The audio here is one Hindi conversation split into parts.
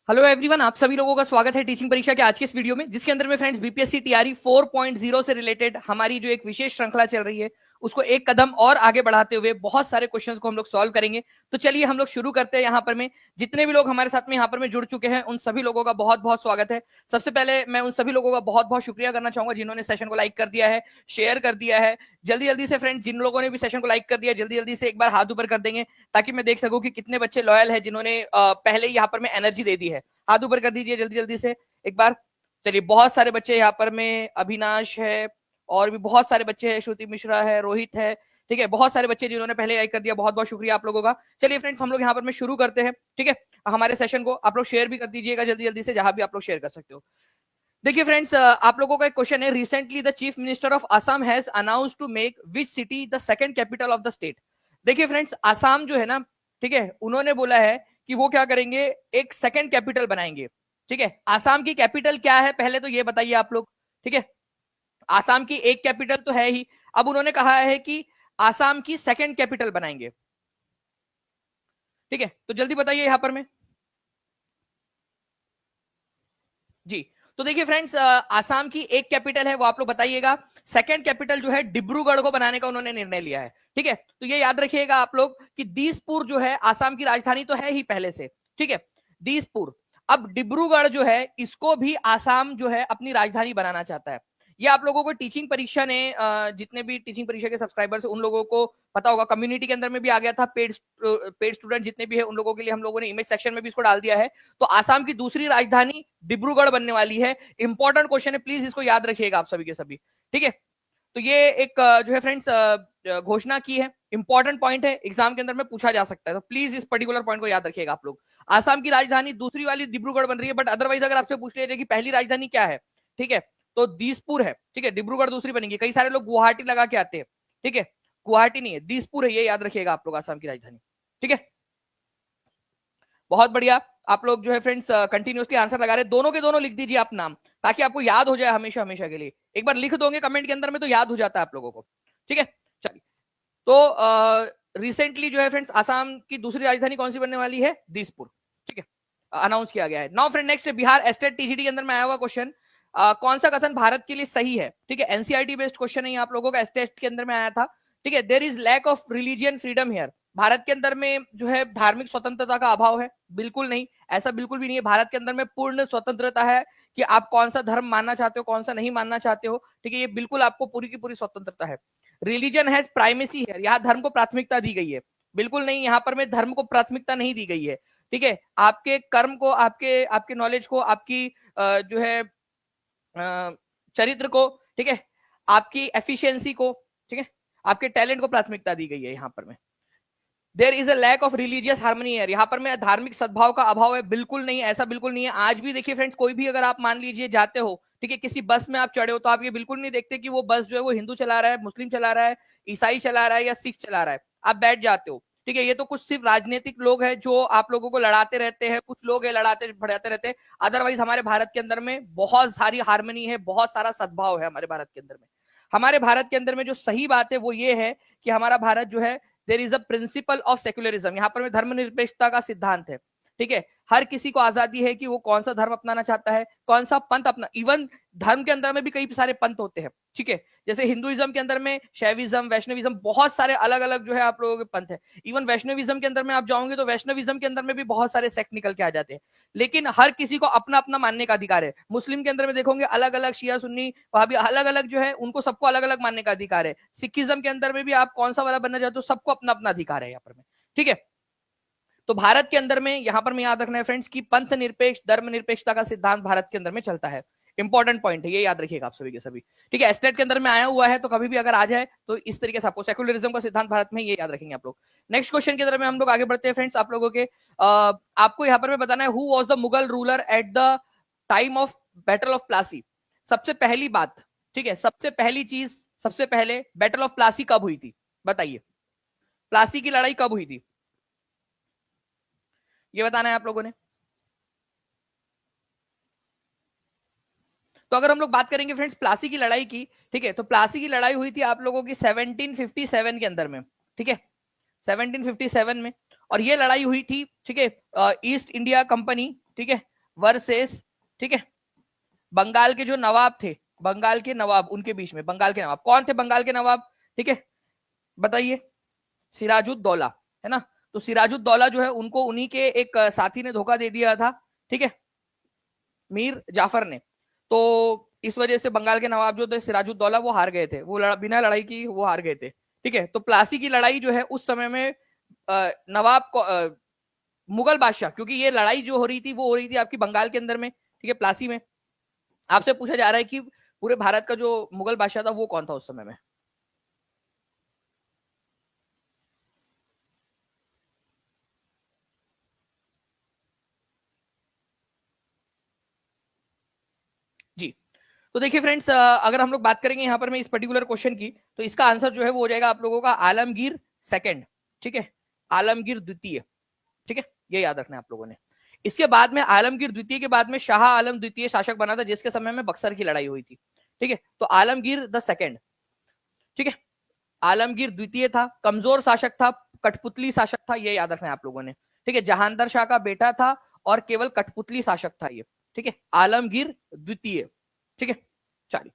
हेलो एवरीवन, आप सभी लोगों का स्वागत है टीचिंग परीक्षा के आज के इस वीडियो में, जिसके अंदर में फ्रेंड्स बीपीएससी टीआरई 4.0 से रिलेटेड हमारी जो एक विशेष श्रृंखला चल रही है उसको एक कदम और आगे बढ़ाते हुए बहुत सारे क्वेश्चंस को हम लोग सॉल्व करेंगे। तो चलिए हम लोग शुरू करते हैं। यहाँ पर में जितने भी लोग हमारे साथ में यहाँ पर में जुड़ चुके हैं उन सभी लोगों का बहुत बहुत स्वागत है। सबसे पहले मैं उन सभी लोगों का बहुत बहुत शुक्रिया करना चाहूंगा जिन्होंने सेशन को लाइक कर दिया है, शेयर कर दिया है। जल्दी जल्दी से फ्रेंड्स जिन लोगों ने भी सेशन को लाइक कर दिया जल्दी जल्दी से एक बार हाथ ऊपर कर देंगे ताकि मैं देख सकूं कि कितने बच्चे लॉयल है जिन्होंने पहले यहाँ पर में एनर्जी दे दी है। हाथ ऊपर कर दीजिए जल्दी जल्दी से एक बार। चलिए बहुत सारे बच्चे यहाँ पर में, अविनाश है और भी बहुत सारे बच्चे हैं, श्रुति मिश्रा है, रोहित है, ठीक है, बहुत सारे बच्चे जिन्होंने पहले लाइक कर दिया, बहुत बहुत शुक्रिया आप लोगों का। चलिए फ्रेंड्स हम लोग यहाँ पर में शुरू करते हैं, ठीक है। हमारे सेशन को आप लोग शेयर भी कर दीजिएगा जल्दी जल्दी से, जहां भी आप लोग शेयर कर सकते हो। देखिए फ्रेंड्स, आप लोगों का एक क्वेश्चन है, recently the chief minister of Assam has announced to make which city the second capital of the state. देखिए फ्रेंड्स, असम जो है ना, ठीक है, उन्होंने बोला है कि वो क्या करेंगे, एक सेकंड कैपिटल बनाएंगे, ठीक है। आसाम की कैपिटल क्या है पहले तो ये बताइए आप लोग, ठीक है। आसाम की एक कैपिटल तो है ही, अब उन्होंने कहा है कि आसाम की सेकंड कैपिटल बनाएंगे, ठीक है। तो जल्दी बताइए यहां पर में जी। तो देखिए फ्रेंड्स, आसाम की एक कैपिटल है वो आप लोग बताइएगा। सेकंड कैपिटल जो है डिब्रूगढ़ को बनाने का उन्होंने निर्णय लिया है, ठीक है। तो ये याद रखिएगा आप लोग कि दिसपुर जो है आसाम की राजधानी तो है ही पहले से, ठीक है, दिसपुर। अब डिब्रूगढ़ जो है इसको भी आसाम जो है अपनी राजधानी बनाना चाहता है। ये आप लोगों को टीचिंग परीक्षा ने, जितने भी टीचिंग परीक्षा के सब्सक्राइबर्स उन लोगों को पता होगा, कम्युनिटी के अंदर में भी आ गया था। पेड स्टूडेंट जितने भी है उन लोगों के लिए हम लोगों ने इमेज सेक्शन में भी इसको डाल दिया है। तो आसाम की दूसरी राजधानी डिब्रूगढ़ बनने वाली है। इंपॉर्टेंट क्वेश्चन है, प्लीज इसको याद रखिएगा आप सभी के सभी, ठीक है। तो ये एक जो है फ्रेंड्स घोषणा की है, इंपॉर्टेंट पॉइंट है, एग्जाम के अंदर में पूछा जा सकता है, तो प्लीज इस पर्टिकुलर पॉइंट को याद रखिएगा आप लोग। आसाम की राजधानी दूसरी वाली डिब्रूगढ़ बन रही है, बट अदरवाइज अगर आपसे पूछ रहे कि पहली राजधानी क्या है, ठीक है, तो दिसपुर है, ठीक है। डिब्रूगढ़ दूसरी बनेगी। कई सारे लोग गुवाहाटी लगा के आते हैं, ठीक है, गुवाहाटी नहीं है, दिसपुर है, ये याद रखिएगा आप लोग आसाम की राजधानी, ठीक है। बहुत बढ़िया, आप लोग जो है फ्रेंड्स कंटिन्यूसली आंसर लगा रहे, दोनों के दोनों लिख दीजिए आप नाम, ताकि आपको याद हो जाए हमेशा हमेशा के लिए। एक बार लिख दोगे कमेंट के अंदर में तो याद हो जाता है आप लोगों को, ठीक है। चलिए, तो रिसेंटली जो है फ्रेंड्स आसाम की दूसरी राजधानी कौन सी बनने वाली है, दिसपुर, ठीक है, अनाउंस किया गया है। Now friend next, Bihar estate TGT के अंदर में आया हुआ क्वेश्चन, कौन सा कथन भारत के लिए सही है, ठीक है। एनसीईआरटी बेस्ड क्वेश्चन है, आप लोगों का एस्टेट के अंदर में आया था, ठीक है। There is lack of religion freedom here. Bharat के अंदर में जो है धार्मिक स्वतंत्रता का अभाव है, बिल्कुल नहीं, ऐसा बिल्कुल भी नहीं है। भारत के अंदर में पूर्ण स्वतंत्रता है कि आप कौन सा धर्म मानना चाहते हो, कौन सा नहीं मानना चाहते हो, ठीक है, ये बिल्कुल आपको पूरी की पूरी स्वतंत्रता है। रिलीजन हैज प्राइमेसी है, यहाँ धर्म को प्राथमिकता दी गई है, बिल्कुल नहीं, यहाँ पर में धर्म को प्राथमिकता नहीं दी गई है, ठीक है। आपके कर्म को, आपके आपके नॉलेज को, आपकी जो है चरित्र को, ठीक है, आपकी एफिशिएंसी को, ठीक है, आपके टैलेंट को प्राथमिकता दी गई है यहाँ पर में। There is a lack of religious harmony है, यहाँ पर में धार्मिक सद्भाव का अभाव है, बिल्कुल नहीं, ऐसा बिल्कुल नहीं है। आज भी देखिए फ्रेंड्स, कोई भी अगर आप मान लीजिए जाते हो, ठीक है, किसी बस में आप चढ़े हो, तो आप ये बिल्कुल नहीं देखते कि वो बस जो है वो हिंदू चला रहा है, मुस्लिम चला रहा है, ईसाई चला रहा है या सिख चला रहा है, आप बैठ जाते हो, ठीक है। ये तो कुछ सिर्फ राजनीतिक लोग हैं जो आप लोगों को लड़ाते रहते हैं, कुछ लोग हैं लड़ाते बढ़ाते रहते हैं। अदरवाइज हमारे भारत के अंदर में बहुत सारी हार्मनी है, बहुत सारा सद्भाव है हमारे भारत के अंदर में। हमारे भारत के अंदर में जो सही बात है वो ये है कि हमारा भारत जो है, there is a principle of secularism, यहाँ पर में धर्मनिरपेक्षता का सिद्धांत है, ठीक है। हर किसी को आजादी है कि वो कौन सा धर्म अपनाना चाहता है, कौन सा पंथ अपना, इवन धर्म के अंदर में भी कई सारे पंथ होते हैं, ठीक है। जैसे हिंदुइज्म के अंदर में शैविज्म, वैष्णविज्म, बहुत सारे अलग अलग जो है आप लोगों के पंथ है। इवन वैष्णविज्म के अंदर में आप जाओगे तो वैष्णविज्म के अंदर में भी बहुत सारे सेक्ट निकल के आ जाते हैं, लेकिन हर किसी को अपना अपना मानने का अधिकार है। मुस्लिम के अंदर में देखोगे अलग अलग, शिया सुन्नी वहां भी अलग अलग जो है, उनको सबको अलग अलग मानने का अधिकार है। सिखिज्म के अंदर में भी आप कौन सा वाला बनना चाहते हो, सबको अपना अपना अधिकार है यहाँ पर में, ठीक है। तो भारत के अंदर में यहां पर में याद रखना है फ्रेंड्स कि पंथ निरपेक्ष, धर्म निरपेक्षता का सिद्धांत भारत के अंदर में चलता है। इंपॉर्टेंट पॉइंट है, ये याद रखिएगा आप सभी के सभी, ठीक है। एस्टेट के अंदर में आया हुआ है तो कभी भी अगर आ जाए तो इस तरीके से आपको सेक्युलरिज्म का सिद्धांत भारत में, ये याद रखेंगे आप लोग। नेक्स्ट क्वेश्चन की तरफ में हम लोग आगे बढ़ते हैं फ्रेंड्स। आप लोगों के आपको यहाँ पर में बताना है, who was the Mughal ruler at the time of battle of Plassey. सबसे पहली बात, ठीक है, सबसे पहली चीज, सबसे पहले बैटल ऑफ प्लासी कब हुई थी, बताइए। प्लासी की लड़ाई कब हुई थी, ये बताना है आप लोगों ने। तो अगर हम लोग बात करेंगे फ्रेंड्स प्लासी की लड़ाई की, ठीक है, तो प्लासी की लड़ाई हुई थी आप लोगों की 1757 के अंदर में, ठीक है, 1757 में। और ये लड़ाई हुई थी, ठीक है, ईस्ट इंडिया कंपनी, ठीक है, वर्सेस, ठीक है, बंगाल के जो नवाब थे, बंगाल के नवाब, उनके बीच में बंगाल के नवाब कौन थे? बंगाल के नवाब, ठीक है, बताइए। सिराजुद्दौला, है ना। तो सिराजुद्दौला जो है उनको उन्हीं के एक साथी ने धोखा दे दिया था, ठीक है, मीर जाफर ने। तो इस वजह से बंगाल के नवाब जो थे सिराजुद्दौला वो हार गए थे, वो बिना लड़ाई की वो हार गए थे, ठीक है। तो प्लासी की लड़ाई जो है उस समय में नवाब को मुगल बादशाह, क्योंकि ये लड़ाई जो हो रही थी वो हो रही थी आपकी बंगाल के अंदर में, ठीक है, प्लासी में। आपसे पूछा जा रहा है कि पूरे भारत का जो मुगल बादशाह था वो कौन था उस समय में? जी। तो देखिए फ्रेंड्स, अगर हम लोग बात करेंगे यहाँ पर मैं इस पर्टिकुलर क्वेश्चन की, तो इसका आंसर जो है वो हो जाएगा आप लोगों का आलमगीर सेकंड, ठीक है, आलमगीर द्वितीय, ठीक है, ये याद रखना है आप लोगों ने। इसके बाद में आलमगीर द्वितीय के बाद में शाह आलम द्वितीय शासक बना था, जिसके समय में बक्सर की लड़ाई हुई थी, ठीक है। तो आलमगीर द सेकंड, ठीक है, आलमगीर द्वितीय था, कमजोर शासक था, कठपुतली शासक था, ये याद रखना है आप लोगों ने, ठीक है। जहांदर शाह का बेटा था और केवल कठपुतली शासक था ये, ठीक है, आलमगीर द्वितीय, ठीक है। चलिए,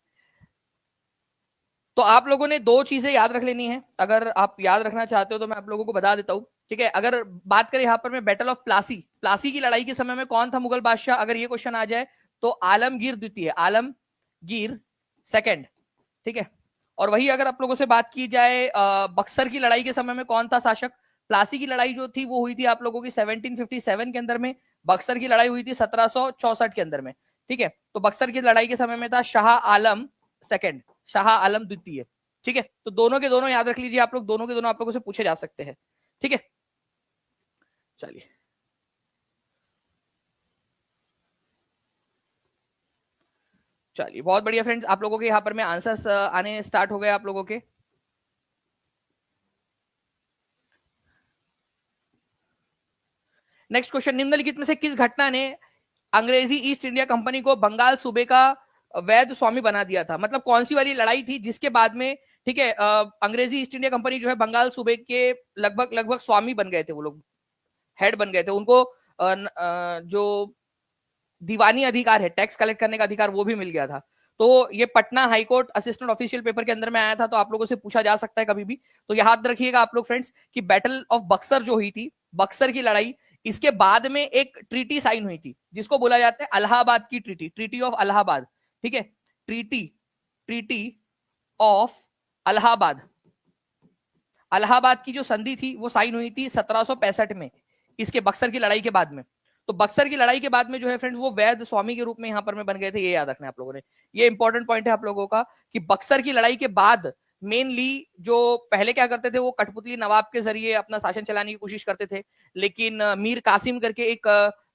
तो आप लोगों ने दो चीजें याद रख लेनी है, अगर आप याद रखना चाहते हो तो मैं आप लोगों को बता देता हूं, ठीक है। अगर बात करें यहां पर मैं बैटल ऑफ प्लासी, प्लासी की लड़ाई के समय में कौन था मुगल बादशाह, अगर ये क्वेश्चन आ जाए तो आलमगीर द्वितीय, आलमगीर सेकंड, ठीक है। और वही अगर आप लोगों से बात की जाए बक्सर की लड़ाई के समय में कौन था शासक, प्लासी की लड़ाई जो थी वो हुई थी आप लोगों की 1757 के अंदर में, बक्सर की लड़ाई हुई थी 1764 के अंदर में, ठीक है। तो बक्सर की लड़ाई के समय में था शाह आलम सेकंड, शाह आलम द्वितीय, ठीक है। तो दोनों के दोनों याद रख लीजिए आप लोग, दोनों के दोनों आप लोगों से पूछे जा सकते हैं, ठीक है। चलिए, चलिए बहुत बढ़िया फ्रेंड्स, आप लोगों के यहाँ पर में आंसर्स आने स्टार्ट हो गए आप लोगों के। नेक्स्ट क्वेश्चन, निम्नलिखित में से किस घटना ने अंग्रेजी ईस्ट इंडिया कंपनी को बंगाल सूबे का वैध स्वामी बना दिया था? मतलब कौन सी वाली लड़ाई थी जिसके बाद में, ठीक है, अंग्रेजी ईस्ट इंडिया कंपनी जो है बंगाल सूबे के लगभग लगभग स्वामी बन गए थे, वो लोग हेड बन गए थे, उनको जो दीवानी अधिकार है, टैक्स कलेक्ट करने का अधिकार, वो भी मिल गया था। तो ये Patna high court assistant official paper के अंदर में आया था, तो आप लोगों से पूछा जा सकता है कभी भी। तो याद रखिएगा आप लोग फ्रेंड्स कि बैटल ऑफ बक्सर जो हुई थी, बक्सर की लड़ाई, इसके बाद में एक ट्रीटी साइन हुई थी जिसको बोला जाता है अलाहाबाद की ट्रीटी, ट्रीटी ऑफ अलाहाबाद, ठीक है, treaty, treaty of Allahabad, Allahabad की जो संधि थी वो साइन हुई थी 1765 में, इसके बक्सर की लड़ाई के बाद में। तो बक्सर की लड़ाई के बाद में जो है फ्रेंड्स वो वैध स्वामी के रूप में यहां पर में बन गए थे, ये याद रखना है आप लोगों ने। ये इंपॉर्टेंट पॉइंट है आप लोगों का कि बक्सर की लड़ाई के बाद मेनली जो पहले क्या करते थे वो कठपुतली नवाब के जरिए अपना शासन चलाने की कोशिश करते थे, लेकिन मीर कासिम करके एक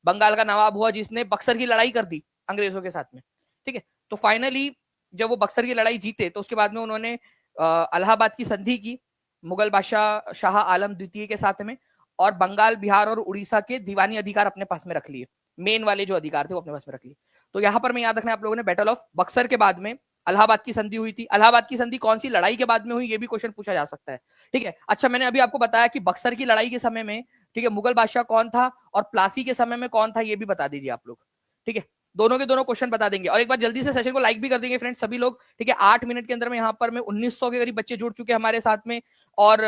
बंगाल का नवाब हुआ जिसने बक्सर की लड़ाई कर दी अंग्रेजों के साथ में, ठीक है। तो फाइनली जब वो बक्सर की लड़ाई जीते तो उसके बाद में उन्होंने अलाहाबाद की संधि की मुगल बादशाह शाह आलम द्वितीय के साथ में, और बंगाल, बिहार और उड़ीसा के दीवानी अधिकार अपने पास में रख लिए, मेन वाले जो अधिकार थे वो अपने पास में रख लिए। तो यहां पर मैं याद रखना है आप लोगों ने, बैटल ऑफ बक्सर के बाद में अलाहाबाद की संधि हुई थी। अलाहाबाद की संधि कौन सी लड़ाई के बाद में हुई, ये भी क्वेश्चन पूछा जा सकता है, ठीक है। अच्छा, मैंने अभी आपको बताया कि बक्सर की लड़ाई के समय में, ठीक है, मुगल बादशाह कौन था और प्लासी के समय में कौन था, ये भी बता दीजिए आप लोग, ठीक है। दोनों के दोनों क्वेश्चन बता देंगे, और एक बार जल्दी से सेशन को लाइक भी कर देंगे फ्रेंड्स सभी लोग, ठीक है। 8 मिनट के अंदर में यहाँ पर में 1900 के करीब बच्चे जुड़ चुके हैं हमारे साथ में, और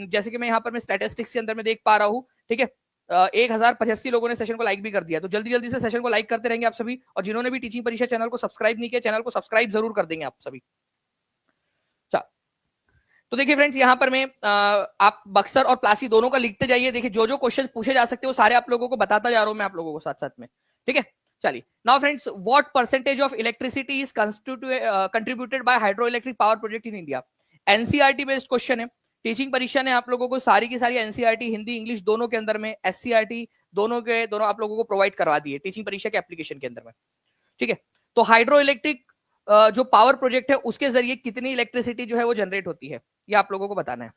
जैसे कि मैं यहाँ पर मैं स्टैटिस्टिक्स के अंदर में देख पा रहा हूँ, ठीक है, 1085 लोगों ने सेशन को लाइक भी कर दिया। तो जल्दी जल्दी से सेशन को लाइक करते रहेंगे आप सभी, और जिन्होंने भी टीचिंग परीक्षा चैनल को सब्सक्राइब नहीं किया, चैनल को सब्सक्राइब जरूर कर देंगे आप सभी। तो देखिए फ्रेंड्स, यहाँ पर मैं आप बक्सर और प्लासी दोनों का लिखते जाइए, देखिए जो जो क्वेश्चन पूछे जा सकते हैं वो सारे आप लोगों को बताता जा रहा हूं मैं आप लोगों को साथ साथ में, ठीक है। चलिए, now friends, what percentage of electricity is contributed bye hydro electric power project in India? NCERT based question है, टीचिंग परीक्षा ने आप लोगों को सारी की सारी एनसीईआरटी हिंदी इंग्लिश दोनों के अंदर में, एससीईआरटी दोनों के दोनों आप लोगों को प्रोवाइड करवा दी है टीचिंग परीक्षा के एप्लीकेशन के अंदर में, ठीक है। तो हाइड्रो इलेक्ट्रिक जो पावर प्रोजेक्ट है उसके जरिए कितनी इलेक्ट्रिसिटी जो है वो जनरेट होती है, ये आप लोगों को बताना है।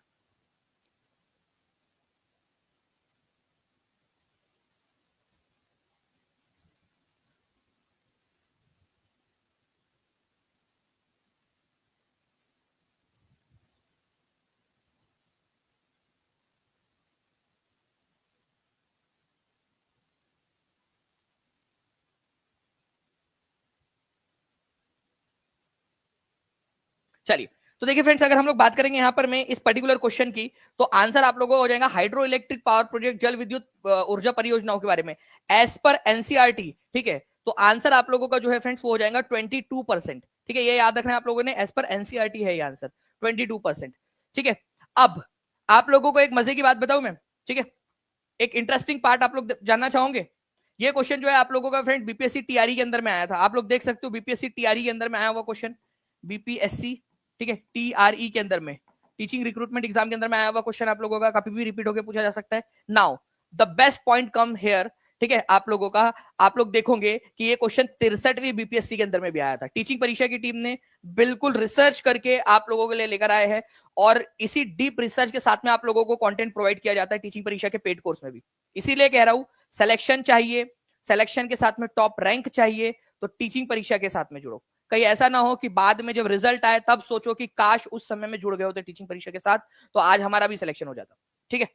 चलिए, तो देखिए फ्रेंड्स, अगर हम लोग बात करेंगे यहाँ पर मैं इस पर्टिकुलर क्वेश्चन की, तो आंसर आप लोगों को हो जाएगा हाइड्रो इलेक्ट्रिक पावर प्रोजेक्ट, जल विद्युत ऊर्जा परियोजनाओं के बारे में एज पर एनसीईआरटी। ठीक है, तो आंसर आप लोगों का जो है फ्रेंड्स वो हो जाएगा 22%। ठीक है, ये याद रखना है आप लोगों ने, एज पर एनसीईआरटी है ये आंसर 22%। ठीक है, अब आप लोगों को एक मजे की बात बताऊं मैं। ठीक है, एक इंटरेस्टिंग पार्ट आप लोग जानना चाहोगे। ये क्वेश्चन जो है आप लोगों का फ्रेंड बीपीएससी टीआरई के अंदर में आया था, आप लोग देख सकते हो बीपीएससी टीआरई के अंदर में आया हुआ क्वेश्चन, बीपीएससी, ठीक है, टीआरई के अंदर में, टीचिंग रिक्रूटमेंट एग्जाम के अंदर में आया हुआ क्वेश्चन आप लोगों का कभी भी रिपीट होकर पूछा जा सकता है। Now the best point come here. ठीक है, आप लोगों का, आप लोग देखोगे कि ये क्वेश्चन 63वीं बीपीएससी के अंदर में भी आया था। टीचिंग परीक्षा की टीम ने बिल्कुल रिसर्च करके आप लोगों के लिए लेकर आए हैं, और इसी डीप रिसर्च के साथ में आप लोगों को कंटेंट प्रोवाइड किया जाता है टीचिंग परीक्षा के पेड कोर्स में भी। इसीलिए कह रहा हूं, सिलेक्शन चाहिए, सिलेक्शन के साथ में टॉप रैंक चाहिए, तो टीचिंग परीक्षा के साथ में जुड़ो। कहीं ऐसा ना हो कि बाद में जब रिजल्ट आए तब सोचो कि काश उस समय में जुड़ गए होते टीचिंग परीक्षा के साथ, तो आज हमारा भी सिलेक्शन हो जाता। ठीक है,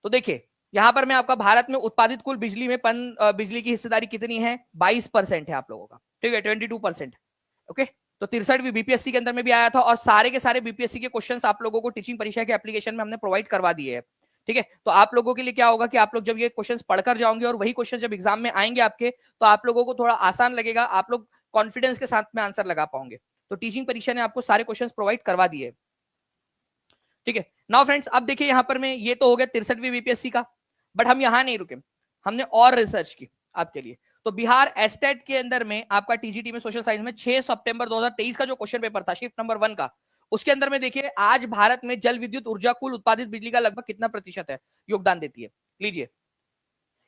तो देखिए यहां पर मैं आपका भारत में उत्पादित कुल बिजली में बिजली की हिस्सेदारी कितनी है, 22% है आप लोगों का। ठीक है, 22%। ओके, तो 63वीं बीपीएससी के अंदर में भी आया था, और सारे के सारे बीपीएससी के क्वेश्चंस आप लोगों को टीचिंग परीक्षा के एप्लीकेशन में हमने प्रोवाइड करवा दिए हैं। ठीक है, तो आप लोगों के लिए क्या होगा कि आप लोग जब ये क्वेश्चंस पढ़कर जाओगे और वही क्वेश्चन जब एग्जाम में आएंगे आपके, तो आप लोगों को थोड़ा आसान लगेगा, आप लोग कॉन्फिडेंस के साथ में आंसर लगा पाओगे। तो टीचिंग परीक्षा ने आपको सारे क्वेश्चंस प्रोवाइड करवा दिए। ठीक है, नाउ फ्रेंड्स, अब देखिए यहां पर में ये तो हो गया 63वीं बीपीएससी का, बट हम यहां नहीं रुके, हमने और रिसर्च की आपके लिए। तो बिहार एस्टेट के अंदर में आपका टीजीटी में सोशल साइंस में 6 सितंबर 2023 का जो क्वेश्चन पेपर था शिफ्ट नंबर 1 का, उसके अंदर में देखिए आज भारत में जल विद्युत ऊर्जा कुल उत्पादित बिजली का लगभग कितना प्रतिशत है योगदान देती है। लीजिए,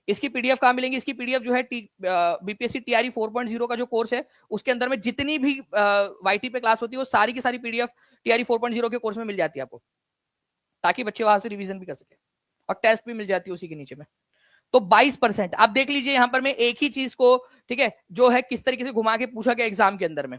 इसकी पीडीएफ कहां मिलेंगी, इसकी पीडीएफ जो है बीपीएससी टीआरई 4.0 का जो कोर्स है उसके अंदर में जितनी भी वाईटी पे क्लास होती है वो सारी की सारी पीडीएफ टीआरई 4.0 के कोर्स में मिल जाती है आपको, ताकि बच्चे वहां से रिवीजन भी कर सके, और टेस्ट भी मिल जाती है उसी के नीचे में। तो 22% आप देख लीजिए यहां पर मैं एक ही चीज को, ठीक है, जो है किस तरीके से घुमा के पूछा गया एग्जाम के अंदर में,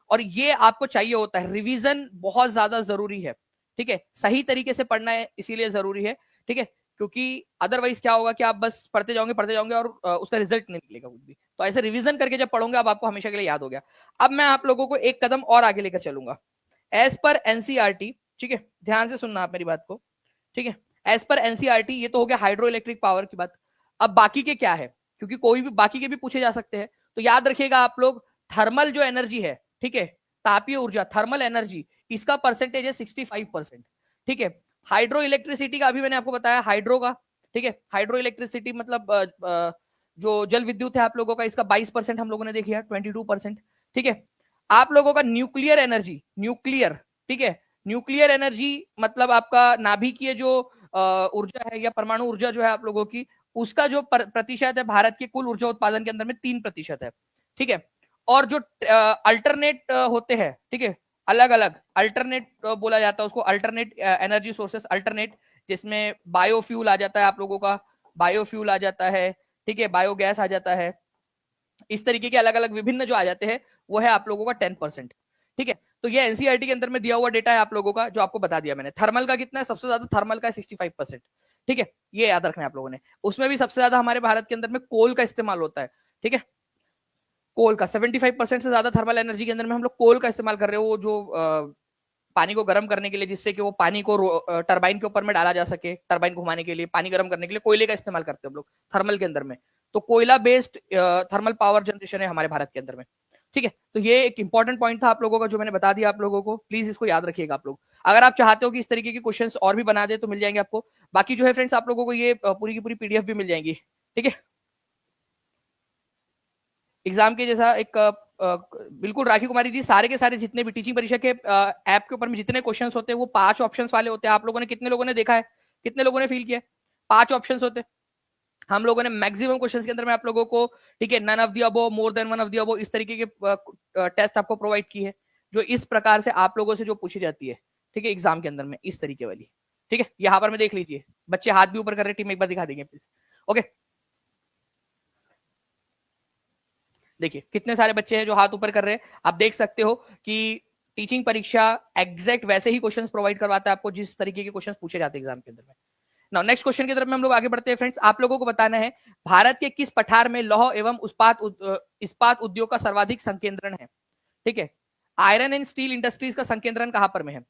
और ये आपको चाहिए होता है। रिवीजन बहुत ज्यादा जरूरी है। ठीक है, सही तरीके से पढ़ना है इसीलिए जरूरी है। ठीक है, क्योंकि अदरवाइज क्या होगा कि आप बस पढ़ते जाओगे और उसका रिजल्ट नहीं निकलेगा कुछ भी। तो ऐसे रिवीजन करके जब पढ़ोगे अब आपको हमेशा के लिए याद हो गया। अब मैं आप लोगों को एक कदम और आगे लेकर चलूंगा, एज पर एनसीईआरटी। ठीक है, ध्यान से सुनना आप मेरी बात को। ठीक है, एज पर एनसीईआरटी ये तो हो गया हाइड्रो इलेक्ट्रिक पावर की बात। अब बाकी के क्या है, क्योंकि कोई भी बाकी के भी पूछे जा सकते हैं, तो याद रखिएगा आप लोग, थर्मल जो एनर्जी है, ठीक है, तापीय ऊर्जा, थर्मल एनर्जी, इसका परसेंटेज है 65%। ठीक है, हाइड्रो इलेक्ट्रिसिटी का अभी मैंने आपको बताया हाइड्रो का। ठीक है, हाइड्रो इलेक्ट्रिसिटी मतलब जो जल विद्युत है आप लोगों का, इसका 22% हम लोगों ने देखी है, 22%। ठीक है, आप लोगों का न्यूक्लियर एनर्जी, न्यूक्लियर, ठीक है, न्यूक्लियर एनर्जी मतलब आपका नाभिकीय जो ऊर्जा है या परमाणु ऊर्जा जो है आप लोगों की, उसका जो प्रतिशत है भारत के कुल ऊर्जा उत्पादन के अंदर में 3% है। ठीक है, और जो अल्टरनेट होते हैं, ठीक है, अलग अलग अल्टरनेट बोला जाता है उसको, अल्टरनेट एनर्जी सोर्सेस, अल्टरनेट, जिसमें बायोफ्यूल आ जाता है आप लोगों का, बायोफ्यूल आ जाता है, ठीक है, बायोगैस आ जाता है, इस तरीके के अलग अलग विभिन्न जो आ जाते हैं वो है आप लोगों का 10%। ठीक है, तो ये एनसीईआरटी के अंदर में दिया हुआ डेटा है आप लोगों का, जो आपको बता दिया मैंने। थर्मल का कितना है, सबसे ज्यादा थर्मल का है 65%। ठीक है, ये याद रखना है आप लोगों ने। उसमें भी सबसे ज्यादा हमारे भारत के अंदर में कोल का इस्तेमाल होता है। ठीक है, कोल का 75% से ज्यादा थर्मल एनर्जी के अंदर में हम लोग कोल का इस्तेमाल कर रहे हो, जो पानी को गर्म करने के लिए, जिससे कि वो पानी को टरबाइन के ऊपर में डाला जा सके, टरबाइन घुमाने के लिए, पानी गर्म करने के लिए कोयले का इस्तेमाल करते हैं हम लोग थर्मल के अंदर में। तो कोयला बेस्ड थर्मल पावर जनरेशन है हमारे भारत के अंदर में। ठीक है, तो ये एक इंपॉर्टेंट पॉइंट था आप लोगों का जो मैंने बता दिया आप लोगों को, प्लीज इसको याद रखिएगा आप लोग। अगर आप चाहते हो कि इस तरीके के क्वेश्चंस और भी बना दे तो मिल जाएंगे आपको। बाकी जो है फ्रेंड्स आप लोगों को ये पूरी की पूरी पीडीएफ भी मिल जाएंगी। ठीक है, एग्जाम के जैसा एक बिल्कुल राखी कुमारी जी, सारे के सारे जितने भी टीचिंग परीक्षा के ऐप के ऊपर में जितने क्वेश्चंस होते हैं वो 5 ऑप्शंस वाले होते हैं। आप लोगों ने, कितने लोगों ने देखा है, कितने लोगों ने फील किया, 5 ऑप्शंस होते हैं। हम लोगों ने मैक्सिमम क्वेश्चंस के अंदर में आप लोगों को, ठीक है, none of the above, more than one of the above, इस तरीके के टेस्ट आपको प्रोवाइड की है, जो इस प्रकार से आप लोगों से जो पूछी जाती है, ठीक है, एग्जाम के अंदर में इस तरीके वाली। ठीक है, यहाँ पर में देख लीजिए, बच्चे हाथ भी ऊपर कर रहे, टीम एक बार दिखा देंगे प्लीज। ओके, देखिए कितने सारे बच्चे हैं जो हाथ ऊपर कर रहे हैं। आप देख सकते हो कि टीचिंग परीक्षा एग्जैक्ट वैसे ही क्वेश्चंस प्रोवाइड करवाता है आपको जिस तरीके के क्वेश्चंस पूछे जाते हैं एग्जाम के अंदर में। नाउ नेक्स्ट क्वेश्चन की तरफ में हम लोग आगे बढ़ते हैं फ्रेंड्स। आप लोगों को बताना है भारत के किस पठार में लौह एवं इस्पात उद्योग का सर्वाधिक संकेंद्रण है। ठीक है, आयरन एंड स्टील इंडस्ट्रीज का संकेंद्रण कहां पर में है?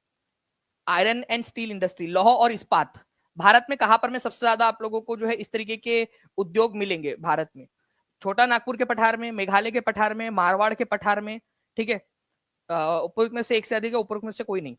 आयरन एंड स्टील इंडस्ट्री, लौह और इस्पात, भारत में कहां पर में सबसे ज्यादा आप लोगों को जो है इस तरीके के उद्योग मिलेंगे भारत में? छोटा नागपुर के पठार में, मेघालय के पठार में, मारवाड़ के पठार में, ठीक है। उपयुक्त में से एक से अधिक है, उपयुक्त में से कोई नहीं।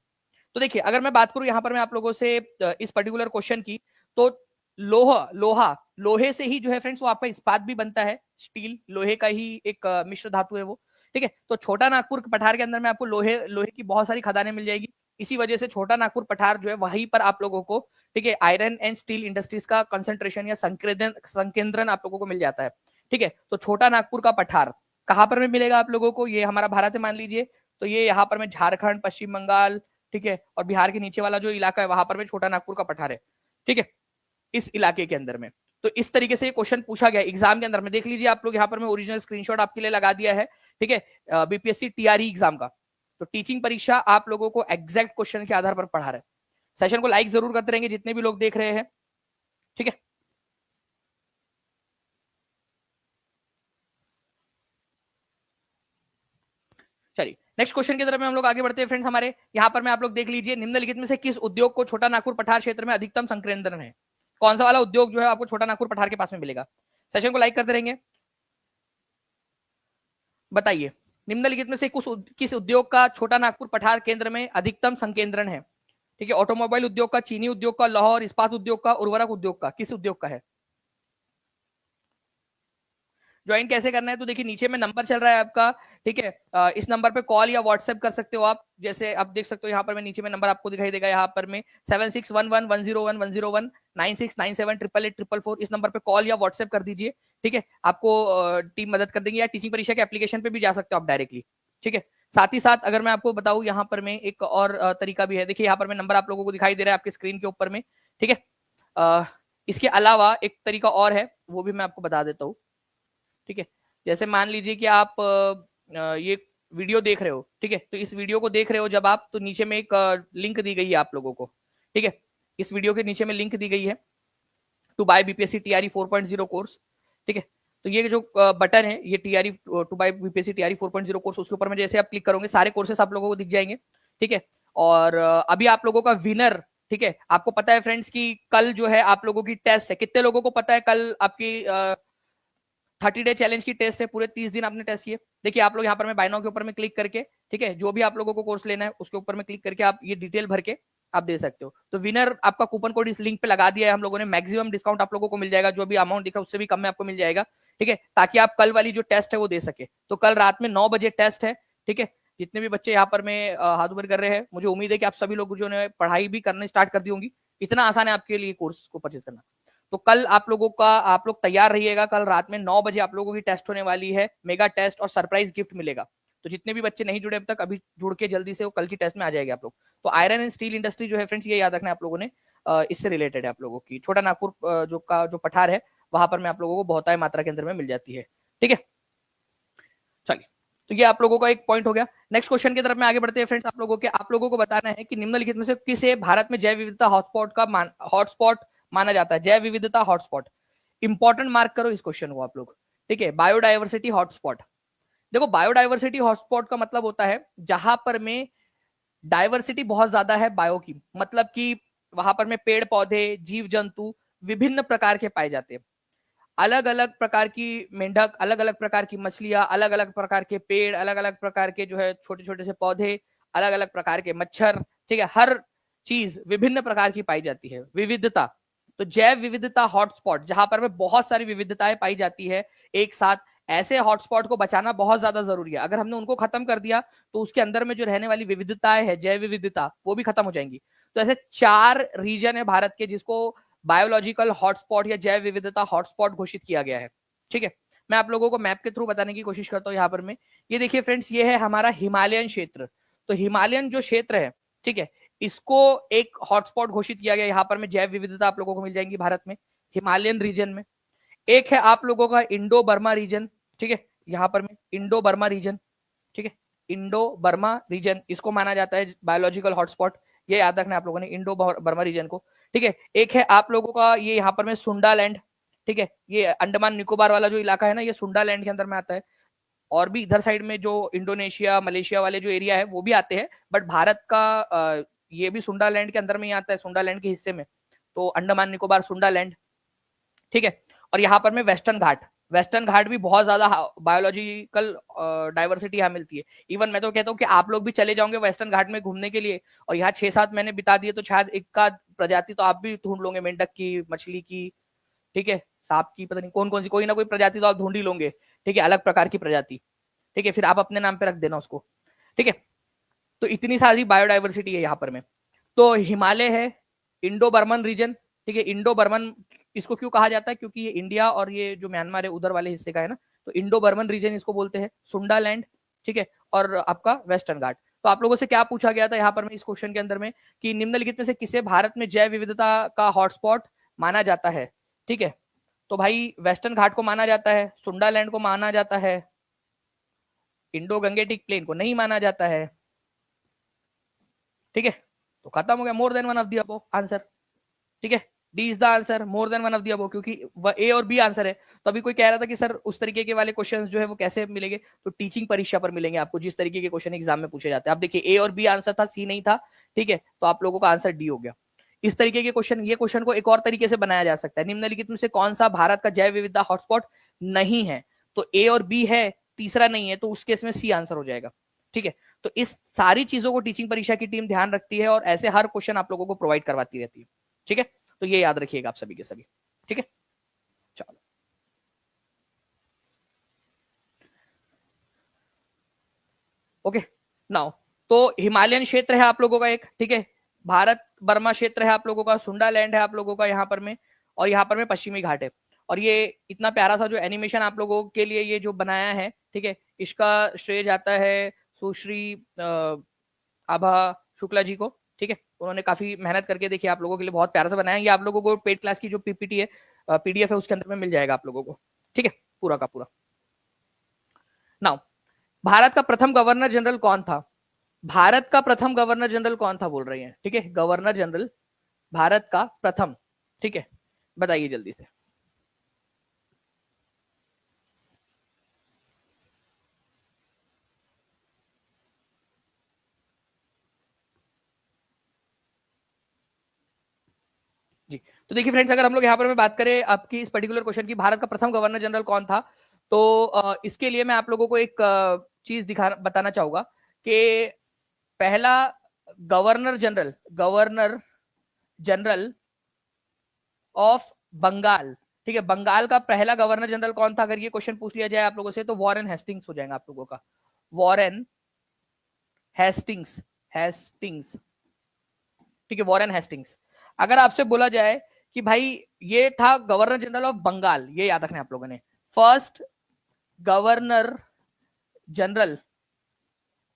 तो देखिए अगर मैं बात करूं यहां पर मैं आप लोगों से इस पर्टिकुलर क्वेश्चन की, तो लोहे से ही जो है फ्रेंड्स वो आपका इस्पात भी बनता है, स्टील लोहे का ही एक मिश्र धातु है वो, ठीक है। तो छोटा नागपुर पठार के अंदर में आपको लोहे लोहे की बहुत सारी खदानें मिल जाएगी। इसी वजह से छोटा नागपुर पठार जो है वहीं पर आप लोगों को, ठीक है, आयरन एंड स्टील इंडस्ट्रीज का कंसंट्रेशन या संकेंद्रण आप लोगों को मिल जाता है, ठीक है। तो छोटा नागपुर का पठार कहां पर में मिलेगा आप लोगों को? ये हमारा भारत है मान लीजिए, तो ये यहाँ पर में झारखंड, पश्चिम बंगाल, ठीक है, और बिहार के नीचे वाला जो इलाका है वहां पर में छोटा नागपुर का पठार है, ठीक है, इस इलाके के अंदर में। तो इस तरीके से ये क्वेश्चन पूछा गया एग्जाम के अंदर में, देख लीजिए आप लोग यहाँ पर मैं ओरिजिनल स्क्रीनशॉट आपके लिए लगा दिया है, ठीक है, बीपीएससी टीआरई एग्जाम का। तो टीचिंग परीक्षा आप लोगों को एग्जैक्ट क्वेश्चन के आधार पर पढ़ा रहा है। सेशन को लाइक जरूर करते रहेंगे जितने भी लोग देख रहे हैं, ठीक है। चलिए नेक्स्ट क्वेश्चन की तरफ में हम लोग आगे बढ़ते हैं फ्रेंड्स। हमारे यहाँ पर में आप लोग देख लीजिए, निम्नलिखित में से किस उद्योग को छोटा नागपुर पठार क्षेत्र में अधिकतम संकेंद्रण है? कौन सा वाला उद्योग जो है आपको छोटा नागपुर पठार के पास में मिलेगा? सेशन को लाइक करते रहेंगे, बताइए निम्नलिखित में से किस उद्योग का छोटा नागपुर पठार केंद्र में अधिकतम संकेंद्रण है? ठीक है, ऑटोमोबाइल उद्योग का, चीनी उद्योग का, लौह और इस्पात उद्योग का, उर्वरक उद्योग का, किस उद्योग का है? ज्वाइन कैसे करना है? तो देखिए नीचे में नंबर चल रहा है आपका, ठीक है, इस नंबर पे कॉल या व्हाट्सएप कर सकते हो आप। जैसे आप देख सकते हो यहाँ पर मैं नीचे में नंबर आपको दिखाई देगा, यहाँ पर में 7611101101 9697888844, इस नंबर पे कॉल या व्हाट्सएप कर दीजिए, ठीक है। आपको टीम मदद कर देंगे, या टीचिंग परीक्षा के एप्लीकेशन पे भी जा सकते हो आप डायरेक्टली, ठीक है। साथ ही साथ अगर मैं आपको बताऊं यहाँ पर में एक और तरीका भी है, देखिए यहाँ पर में नंबर आप लोगों को दिखाई दे रहा है आपके स्क्रीन के ऊपर में, ठीक है। इसके अलावा एक तरीका और है, वो भी मैं आपको बता देता हूँ, ठीक है। जैसे मान लीजिए कि आप ये वीडियो देख रहे हो, ठीक है, तो इस वीडियो को देख रहे हो जब आप, तो नीचे में एक लिंक दी गई है आप लोगों को, ठीक है। इस वीडियो के नीचे में लिंक दी गई है to buy BPSC TRE 4.0 course, ठीक है। तो ये जो बटन है, ये TRE to buy BPSC TRE 4.0 course, उसके ऊपर में जैसे आप क्लिक करोगे सारे कोर्सेस आप लोगों को दिख जाएंगे, ठीक है। और अभी आप लोगों का विनर, ठीक है, आपको पता है फ्रेंड्स की कल जो है आप लोगों की टेस्ट है। कितने लोगों को पता है कल आपकी 30 डे चैलेंज की टेस्ट है? पूरे 30 दिन आपने टेस्ट किए। देखिए आप लोग यहाँ पर मैं बाय नाउ के ऊपर में क्लिक करके, ठीक है, जो भी आप लोगों को कोर्स लेना है उसके ऊपर में क्लिक करके आप ये डिटेल भर के आप दे सकते हो। तो विनर आपका कूपन कोड इस लिंक पे लगा दिया है हम लोगों ने, मैक्सिमम डिस्काउंट आप लोगों को मिल जाएगा, जो भी अमाउंट दिख रहा है उससे भी कम में आपको मिल जाएगा, ठीक है, ताकि आप कल वाली जो टेस्ट है वो दे सके। तो कल रात में 9 बजे टेस्ट है, ठीक है। जितने भी बच्चे यहाँ पर में हाथ ऊपर कर रहे हैं, मुझे उम्मीद है कि आप सभी लोग जो ने पढ़ाई भी करनी स्टार्ट कर दी होंगी। इतना आसान है आपके लिए कोर्स को परचेज करना। तो कल आप लोगों का, आप लोग तैयार रहिएगा, कल रात में 9 बजे आप लोगों की टेस्ट होने वाली है, मेगा टेस्ट और सरप्राइज गिफ्ट मिलेगा। तो जितने भी बच्चे नहीं जुड़े अब तक, अभी जुड़ के जल्दी से वो कल की टेस्ट में आ जाएंगे आप लोग। तो आयरन एंड स्टील इंडस्ट्री जो है फ्रेंड्स, ये याद रखना आप लोगों ने, इससे रिलेटेड है आप लोगों की। छोटा नागपुर जो पठार है वहां पर में आप लोगों को बहुतायत मात्रा के अंदर में मिल जाती है, ठीक है। चलिए, तो ये आप लोगों का एक पॉइंट हो गया। नेक्स्ट क्वेश्चन की तरफ में आगे बढ़ते हैं फ्रेंड्स। आप लोगों को बताना है कि निम्नलिखित में से किसे भारत में जैव विविधता हॉटस्पॉट माना जाता है? जैव विविधता हॉटस्पॉट, इंपॉर्टेंट मार्क करो इस क्वेश्चन को आप लोग, ठीक है। बायोडाइवर्सिटी हॉटस्पॉट, देखो बायोडाइवर्सिटी हॉटस्पॉट का मतलब होता है जहां पर में डाइवर्सिटी बहुत ज्यादा है बायो की, मतलब कि वहां पर में पेड़ पौधे, जीव जंतु विभिन्न प्रकार के पाए जाते हैं। अलग अलग प्रकार की मेंढक, अलग अलग प्रकार की मछलियां, अलग अलग प्रकार के पेड़, अलग अलग प्रकार के जो है छोटे छोटे से पौधे, अलग अलग प्रकार के मच्छर, ठीक है, हर चीज विभिन्न प्रकार की पाई जाती है, विविधता। तो जैव विविधता हॉटस्पॉट, जहां पर में बहुत सारी विविधताएं पाई जाती है एक साथ, ऐसे हॉटस्पॉट को बचाना बहुत ज्यादा जरूरी है। अगर हमने उनको खत्म कर दिया तो उसके अंदर में जो रहने वाली विविधताएं है, जैव विविधता, वो भी खत्म हो जाएंगी। तो ऐसे 4 रीजन है भारत के जिसको बायोलॉजिकल हॉटस्पॉट या जैव विविधता हॉटस्पॉट घोषित किया गया है, ठीक है। मैं आप लोगों को मैप के थ्रू बताने की कोशिश करता हूँ यहाँ पर में। ये देखिए फ्रेंड्स, ये है हमारा हिमालयन क्षेत्र। तो हिमालयन जो क्षेत्र है, ठीक है, इसको एक हॉटस्पॉट घोषित किया गया। यहाँ पर में जैव विविधता आप लोगों को मिल जाएंगी भारत में, हिमालयन रीजन में। एक है आप लोगों का इंडो बर्मा रीजन, ठीक है, यहाँ पर में इंडो बर्मा रीजन, ठीक है, इंडो बर्मा रीजन, इसको माना जाता है बायोलॉजिकल हॉटस्पॉट। ये याद रखना है आप लोगों ने, इंडो बर्मा रीजन को, ठीक है। एक है आप लोगों का ये यहाँ पर में सुंडा लैंड, ठीक है, ये अंडमान निकोबार वाला जो इलाका है ना, ये सुंडा लैंड के अंदर में आता है। और भी इधर साइड में जो इंडोनेशिया मलेशिया वाले जो एरिया है वो भी आते हैं, बट भारत का ये भी सुंडा लैंड के अंदर में ही आता है, सुंडा लैंड के हिस्से में, तो अंडमान निकोबार सुंडा लैंड, ठीक है। और यहाँ पर में वेस्टर्न घाट, वेस्टर्न घाट भी बहुत ज्यादा बायोलॉजिकल डाइवर्सिटी यहाँ मिलती है। इवन मैं तो कहता हूँ कि आप लोग भी चले जाओगे वेस्टर्न घाट में घूमने के लिए और यहाँ 6-7 महीने बिता दिए तो शायद एक का प्रजाति तो आप भी ढूंढ लोगे, मेंढक की, मछली की, ठीक है, सांप की, पता नहीं कौन कौन सी, कोई ना कोई प्रजाति तो आप ढूंढ ही लोगे, ठीक है, अलग प्रकार की प्रजाति, ठीक है, फिर आप अपने नाम पे रख देना उसको, ठीक है। तो इतनी सारी बायोडाइवर्सिटी है यहाँ पर में। तो हिमालय है, इंडो बर्मन रीजन, ठीक है, इंडो बर्मन इसको क्यों कहा जाता है, क्योंकि ये इंडिया और ये जो म्यांमार है उधर वाले हिस्से का है ना, तो इंडो बर्मन रीजन इसको बोलते हैं, सुंडा लैंड, ठीक है, और आपका वेस्टर्न घाट। तो आप लोगों से क्या पूछा गया था यहाँ पर में इस क्वेश्चन के अंदर में कि निम्नलिखित में से किसे भारत में जैव विविधता का हॉटस्पॉट माना जाता है, ठीक है। तो भाई वेस्टर्न घाट को माना जाता है, सुंडा लैंड को माना जाता है, इंडो गंगेटिक प्लेन को नहीं माना जाता है, ठीक है। तो खत्म हो गया, मोर than one of the above answer, ठीक है, D is the answer, more than one of the above, क्योंकि ए और बी आंसर है। तो अभी कोई कह रहा था कि सर उस तरीके के वाले क्वेश्चंस जो है वो कैसे मिलेंगे, तो टीचिंग परीक्षा पर मिलेंगे आपको, जिस तरीके के क्वेश्चन एग्जाम में पूछे जाते हैं। आप देखिए ए और बी आंसर था, सी नहीं था, ठीक है, तो आप लोगों का आंसर डी हो गया। इस तरीके के क्वेश्चन, ये क्वेश्चन को एक और तरीके से बनाया जा सकता है, निम्नलिखित में से कौन सा भारत का जैव विविधता हॉटस्पॉट नहीं है, तो ए और बी है, तीसरा नहीं है, तो उस केस में सी आंसर हो जाएगा, ठीक है। तो इस सारी चीजों को टीचिंग परीक्षा की टीम ध्यान रखती है और ऐसे हर क्वेश्चन आप लोगों को प्रोवाइड करवाती रहती है, ठीक है। तो ये याद रखिएगा आप सभी के सभी, ठीक है। चलो ओके नाउ, तो हिमालयन क्षेत्र है आप लोगों का एक, ठीक है, भारत बर्मा क्षेत्र है आप लोगों का, सुंडा लैंड है आप लोगों का यहाँ पर में, और यहाँ पर में पश्चिमी घाट है। और ये इतना प्यारा सा जो एनिमेशन आप लोगों के लिए ये जो बनाया है, ठीक है, इसका श्रेय जाता है सुश्री आभा शुक्ला जी को, ठीक है। उन्होंने काफी मेहनत करके देखिए आप लोगों के लिए बहुत प्यारा सा बनाया है। ये आप लोगों को पेड क्लास की जो पीपीटी है, पीडीएफ है, उसके अंदर में मिल जाएगा आप लोगों को, ठीक है, पूरा का पूरा। नाउ भारत का प्रथम गवर्नर जनरल कौन था, भारत का प्रथम गवर्नर जनरल कौन था बोल रही हैं, ठीक है, गवर्नर जनरल भारत का प्रथम, ठीक है, बताइए जल्दी से। जी, तो देखिए फ्रेंड्स, अगर हम लोग यहाँ पर बात करें आपकी इस पर्टिकुलर क्वेश्चन की, भारत का प्रथम गवर्नर जनरल कौन था, तो इसके लिए मैं आप लोगों को एक चीज बताना चाहूंगा कि पहला गवर्नर जनरल ऑफ बंगाल, ठीक है, बंगाल का पहला गवर्नर जनरल कौन था, अगर ये क्वेश्चन पूछ लिया जाए आप लोगों से, तो वॉरेन हेस्टिंग्स हो जाएगा आप लोगों का, वॉरेन हेस्टिंग्स, हेस्टिंग्स, ठीक है, वॉरेन हेस्टिंग्स। अगर आपसे बोला जाए कि भाई ये था गवर्नर जनरल ऑफ बंगाल, ये याद रखना आप लोगों ने, first governor general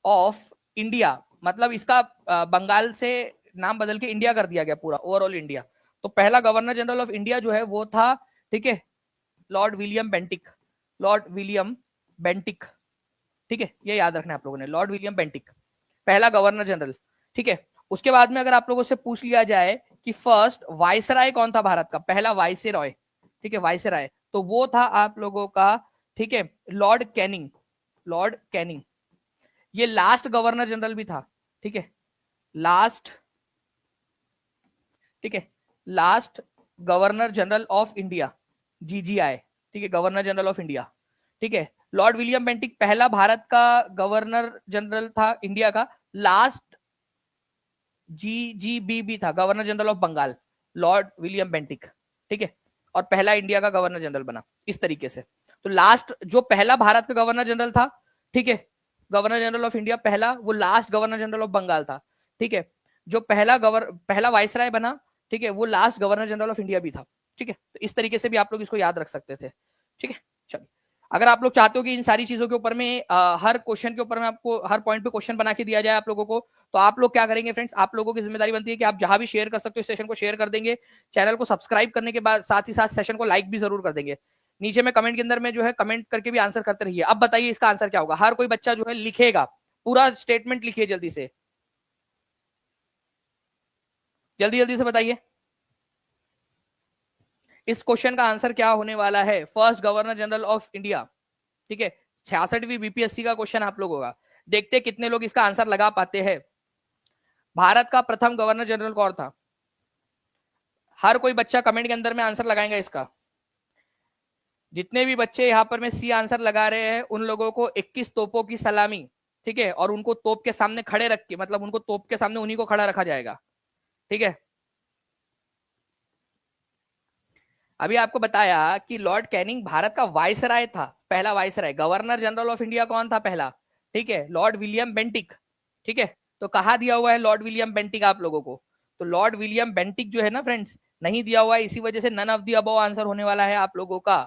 of India, मतलब इसका बंगाल से नाम बदल के इंडिया कर दिया गया, पूरा ओवरऑल इंडिया। तो पहला गवर्नर जनरल ऑफ इंडिया जो है वो था, ठीक है, Lord William Bentinck, Lord William Bentinck, ठीक है, ये याद रखना आप लोगों ने, लॉर्ड विलियम बेंटिक पहला गवर्नर जनरल, ठीक है। उसके बाद में अगर आप लोगों से पूछ लिया जाए कि फर्स्ट वाइसराय कौन था भारत का, पहला वाइसरॉय, ठीक है, वाइसराय, तो वो था आप लोगों का, ठीक है, लॉर्ड कैनिंग, लॉर्ड कैनिंग। ये लास्ट गवर्नर जनरल भी था, ठीक है, लास्ट, ठीक है, last governor general of India, GGI, ठीक है, गवर्नर जनरल ऑफ इंडिया, ठीक है। लॉर्ड विलियम बेंटिक पहला भारत का गवर्नर जनरल था इंडिया का, लास्ट जीजीबी भी था, governor general of Bengal, lord William Bentinck, ठीक है, और पहला इंडिया का गवर्नर जनरल बना इस तरीके से। तो लास्ट जो पहला भारत का गवर्नर जनरल था, ठीक है, गवर्नर जनरल ऑफ इंडिया पहला, वो last governor general of Bengal था, ठीक है। जो पहला वाइसराय बना, ठीक है, वो last governor general of India भी था, ठीक है। तो इस तरीके से भी आप लोग इसको याद रख सकते थे, ठीक है। चलिए, अगर आप लोग चाहते हो कि इन सारी चीजों के ऊपर में हर क्वेश्चन के ऊपर में आपको हर पॉइंट पे क्वेश्चन बना के दिया जाए आप लोगों को, तो आप लोग क्या करेंगे फ्रेंड्स, आप लोगों की जिम्मेदारी बनती है कि आप जहां भी शेयर कर सकते हो इस सेशन को शेयर कर देंगे, चैनल को सब्सक्राइब करने के बाद साथ ही साथ सेशन को लाइक भी जरूर कर देंगे। नीचे में कमेंट के अंदर में जो है कमेंट करके भी आंसर करते रहिए। अब बताइए इसका आंसर क्या होगा, हर कोई बच्चा जो है लिखेगा, पूरा स्टेटमेंट लिखिए जल्दी से, जल्दी जल्दी से बताइए इस क्वेश्चन का आंसर क्या होने वाला है, first governor general of India, ठीक है, 66वीं बीपीएससी का क्वेश्चन आप लोगों का, देखते कितने लोग इसका आंसर लगा पाते हैं। भारत का प्रथम गवर्नर जनरल कौन था? हर कोई बच्चा कमेंट के अंदर में आंसर लगाएगा इसका। जितने भी बच्चे यहां पर में सी आंसर लगा रहे हैं उन लोगों को 21 तोपों की सलामी, ठीक है, और उनको तोप के सामने खड़े रख के, मतलब उनको तोप के सामने उन्हीं को खड़ा रखा जाएगा, ठीक है। अभी आपको बताया कि लॉर्ड कैनिंग भारत का वायसराय था, पहला viceroy. Governor general of India कौन था पहला? ठीक है, लॉर्ड विलियम बेंटिक, ठीक है। तो कहा दिया हुआ है लॉर्ड विलियम बेंटिक आप लोगों को? तो लॉर्ड विलियम बेंटिक जो है ना फ्रेंड्स, नहीं दिया हुआ है, इसी वजह से none of the above answer होने वाला है आप लोगों का,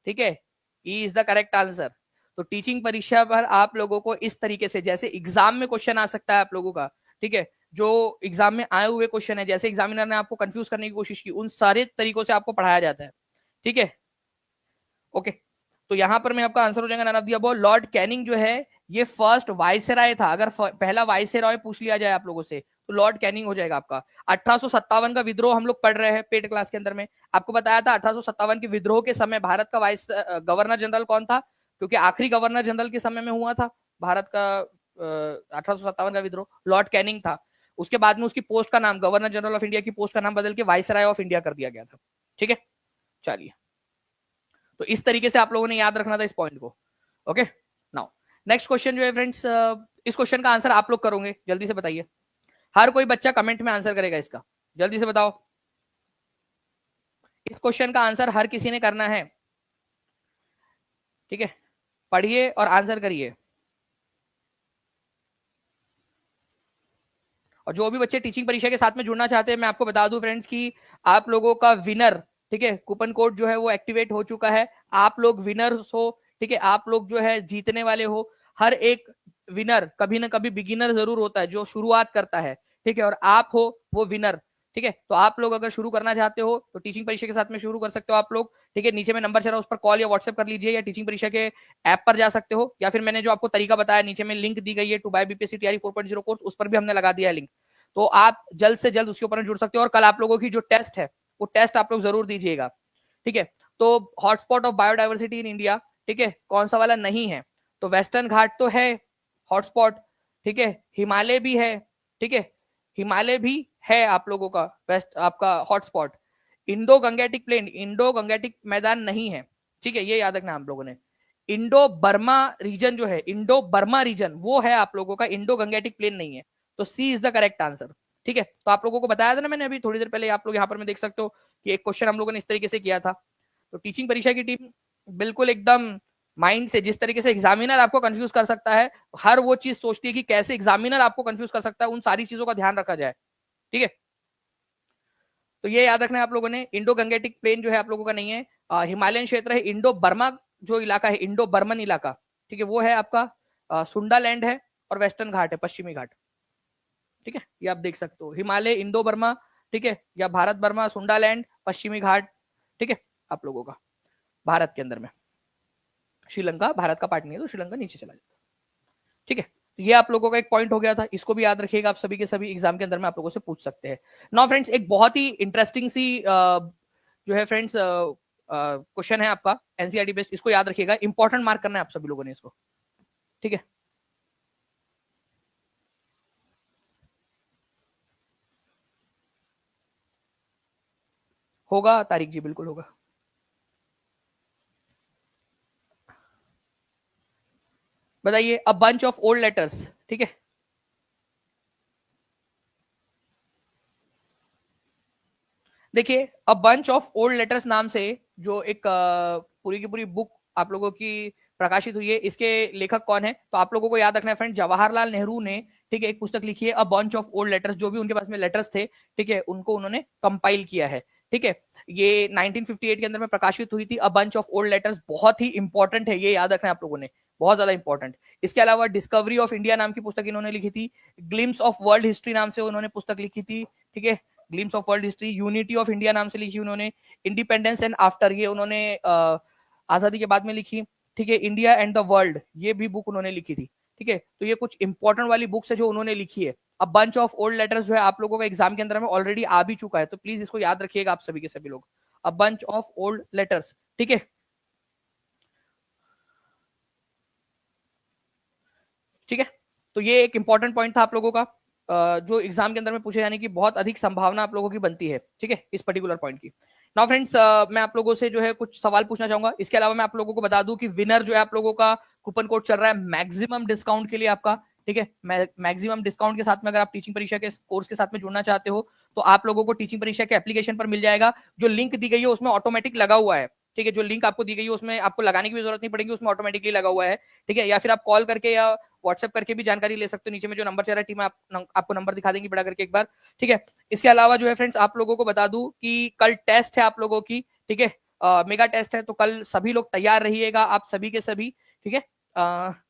ठीक है। E is the correct answer. तो टीचिंग परीक्षा पर आप लोगों को इस तरीके से, जैसे एग्जाम में क्वेश्चन आ सकता है आप लोगों का, ठीक है, जो एग्जाम में आए हुए क्वेश्चन है, जैसे एग्जामिनर ने आपको कंफ्यूज करने की कोशिश की, उन सारे तरीकों से आपको पढ़ाया जाता है, ठीक है। ओके, तो यहां पर मैं आपका आंसर हो जाएगा none of the above. Lord Canning जो है ये फर्स्ट वाइसराय था। अगर पहला वाइसराय पूछ लिया जाए आप लोगों से तो लॉर्ड कैनिंग हो जाएगा आपका। 1857 का विद्रोह हम लोग पढ़ रहे हैं पेड क्लास के अंदर में, आपको बताया था 1857 के विद्रोह के समय भारत का वाइस गवर्नर जनरल कौन था, क्योंकि आखिरी गवर्नर जनरल के समय में हुआ था भारत का 1857 का विद्रोह, लॉर्ड कैनिंग था। उसके बाद में उसकी पोस्ट का नाम, गवर्नर जनरल ऑफ इंडिया की पोस्ट का नाम बदल के वाइसराय ऑफ इंडिया कर दिया गया था, ठीक है। चलिए, तो इस तरीके से आप लोगों ने याद रखना था इस पॉइंट को। ओके, नाउ नेक्स्ट क्वेश्चन जो है फ्रेंड्स, इस क्वेश्चन का आंसर आप लोग करोगे, जल्दी से बताइए। हर कोई बच्चा कमेंट में आंसर करेगा इसका, जल्दी से बताओ। इस क्वेश्चन का आंसर हर किसी ने करना है, ठीक है। पढ़िए और आंसर करिए। और जो भी बच्चे टीचिंग परीक्षा के साथ में जुड़ना चाहते हैं, मैं आपको बता दूं फ्रेंड्स कि आप लोगों का विनर, ठीक है, कूपन कोड जो है वो एक्टिवेट हो चुका है। आप लोग विनर हो, ठीक है, आप लोग जो है जीतने वाले हो। हर एक विनर कभी ना कभी बिगिनर जरूर होता है जो शुरुआत करता है, ठीक है, और आप हो वो विनर, ठीक है। तो आप लोग अगर शुरू करना चाहते हो तो टीचिंग परीक्षा के साथ में शुरू कर सकते हो आप लोग, ठीक है। नीचे में नंबर चल रहा है उस पर कॉल या व्हाट्सएप कर लीजिए, या टीचिंग परीक्षा के ऐप पर जा सकते हो, या फिर मैंने जो आपको तरीका बताया नीचे में लिंक दी गई है टू बाय बीपीएससी तैयारी 4.0 कोर्स, उस पर भी हमने लगा दिया है लिंक। तो आप जल्द से जल्द उसके ऊपर जुड़ सकते हो। और कल आप लोगों की जो टेस्ट है वो टेस्ट आप लोग जरूर दीजिएगा, ठीक है। तो hotspot of biodiversity in India, ठीक है, कौन सा वाला नहीं है? तो वेस्टर्न घाट तो है हॉटस्पॉट, ठीक है, हिमालय भी है, ठीक है, हिमालय भी है आप लोगों का वेस्ट आपका hotspot. Indo Gangetic plain, Indo Gangetic मैदान नहीं है, ठीक है, ये याद रखना आप लोगों ने। इंडो बर्मा रीजन जो है, इंडो बर्मा रीजन वो है आप लोगों का, इंडो गंगेटिक प्लेन नहीं है। तो सी इज द करेक्ट आंसर, ठीक है। तो आप लोगों को बताया था ना मैंने अभी थोड़ी देर पहले, आप लोग यहाँ पर में देख सकते हो कि एक क्वेश्चन हम लोगों ने इस तरीके से किया था। तो टीचिंग परीक्षा की टीम बिल्कुल एकदम माइंड से, जिस तरीके से एग्जामिनर आपको कंफ्यूज कर सकता है, हर वो चीज सोचती है कि कैसे एग्जामिनर आपको कंफ्यूज कर सकता है, उन सारी चीजों का ध्यान रखा जाए, ठीक है। तो ये याद रखना है आप लोगों ने। इंडो गंगेटिक प्लेन जो है आप लोगों का नहीं है, हिमालयन क्षेत्र है। इंडो बर्मा जो इलाका है, इंडो बर्मन इलाका, ठीक है, वो है आपका सुंडा लैंड है, और वेस्टर्न घाट है, पश्चिमी घाट, ठीक है। ये आप देख सकते हो, हिमालय, इंडो बर्मा, ठीक है, या भारत बर्मा, सुंडा लैंड, पश्चिमी घाट, ठीक है, आप लोगों का भारत के अंदर में। श्रीलंका भारत का पार्ट नहीं है तो श्रीलंका नीचे चला जाता है, ठीक है। तो ये आप लोगों का एक पॉइंट हो गया था, इसको भी याद रखिएगा, आप सभी के सभी एग्जाम के अंदर में आप लोगों से पूछ सकते हैं। नाउ फ्रेंड्स, एक बहुत ही इंटरेस्टिंग सी जो है फ्रेंड्स क्वेश्चन है आपका एनसीईआरटी बेस्ड, इसको याद रखिएगा, इंपॉर्टेंट मार्क करना है आप सभी लोगों ने इसको, ठीक है। होगा तारिक जी, बिल्कुल होगा। बताइए, a bunch of old letters, ठीक है। देखिए, a bunch of old letters नाम से जो एक पूरी की पूरी बुक आप लोगों की प्रकाशित हुई है, इसके लेखक कौन है? तो आप लोगों को याद रखना है फ्रेंड, जवाहरलाल नेहरू ने, ठीक है, एक पुस्तक लिखी है a bunch of old letters. जो भी उनके पास में लेटर्स थे, ठीक है, उनको उन्होंने कंपाइल किया है, ठीक है। ये 1958 के अंदर में प्रकाशित हुई थी a bunch of old letters. बहुत ही इंपॉर्टेंट है, ये याद रखना है आप लोगों ने, बहुत ज्यादा इंपॉर्टेंट। इसके अलावा डिस्कवरी ऑफ इंडिया नाम की पुस्तक इन्होंने लिखी थी। ग्लिम्स ऑफ वर्ल्ड हिस्ट्री नाम से उन्होंने पुस्तक लिखी थी, ठीक है, glimpse of world history. Unity of India नाम से लिखी उन्होंने। इंडिपेंडेंस एंड आफ्टर, ये उन्होंने आजादी के बाद में लिखी, ठीक है। इंडिया एंड द वर्ल्ड, ये भी बुक उन्होंने लिखी थी, ठीक है। तो ये कुछ इंपॉर्टेंट वाली बुक्स है जो उन्होंने लिखी है। अब बंच ऑफ ओल्ड लेटर्स जो है आप लोगों का एग्जाम के अंदर में ऑलरेडी आ भी चुका है, तो प्लीज इसको याद रखिएगा आप सभी के सभी लोग, अब बंच ऑफ ओल्ड लेटर्स, ठीक है। तो ये एक इंपॉर्टेंट पॉइंट था आप लोगों का, जो एग्जाम के अंदर में पूछे जाने की बहुत अधिक संभावना आप लोगों की बनती है, ठीक है, इस पर्टिकुलर पॉइंट की। नाउ फ्रेंड्स, मैं आप लोगों से जो है कुछ सवाल पूछना चाहूंगा। इसके अलावा मैं आप लोगों को बता दूं कि विनर जो है आप लोगों का कूपन कोड चल रहा है मैक्सिमम डिस्काउंट के लिए आपका, ठीक है। मैक्सिमम डिस्काउंट के साथ में अगर आप टीचिंग परीक्षा के कोर्स के साथ में जुड़ना चाहते हो तो आप लोगों को टीचिंग परीक्षा के एप्लीकेशन पर मिल जाएगा, जो लिंक दी गई है उसमें ऑटोमेटिक लगा हुआ है, ठीक है। जो लिंक आपको दी गई है उसमें आपको लगाने की भी जरूरत नहीं पड़ेगी, उसमें ऑटोमेटिकली लगा हुआ है, ठीक है। या फिर आप कॉल करके या व्हाट्सएप करके भी जानकारी ले सकते हो। नीचे में जो नंबर चल रहा है, टीम आपको नंबर दिखा देंगी बड़ा करके एक बार, ठीक है। इसके अलावा जो है फ्रेंड्स आप लोगों को बता दूं कि कल टेस्ट है आप लोगों की, ठीक है, मेगा टेस्ट है, तो कल सभी लोग तैयार रहिएगा, आप सभी के सभी, ठीक है।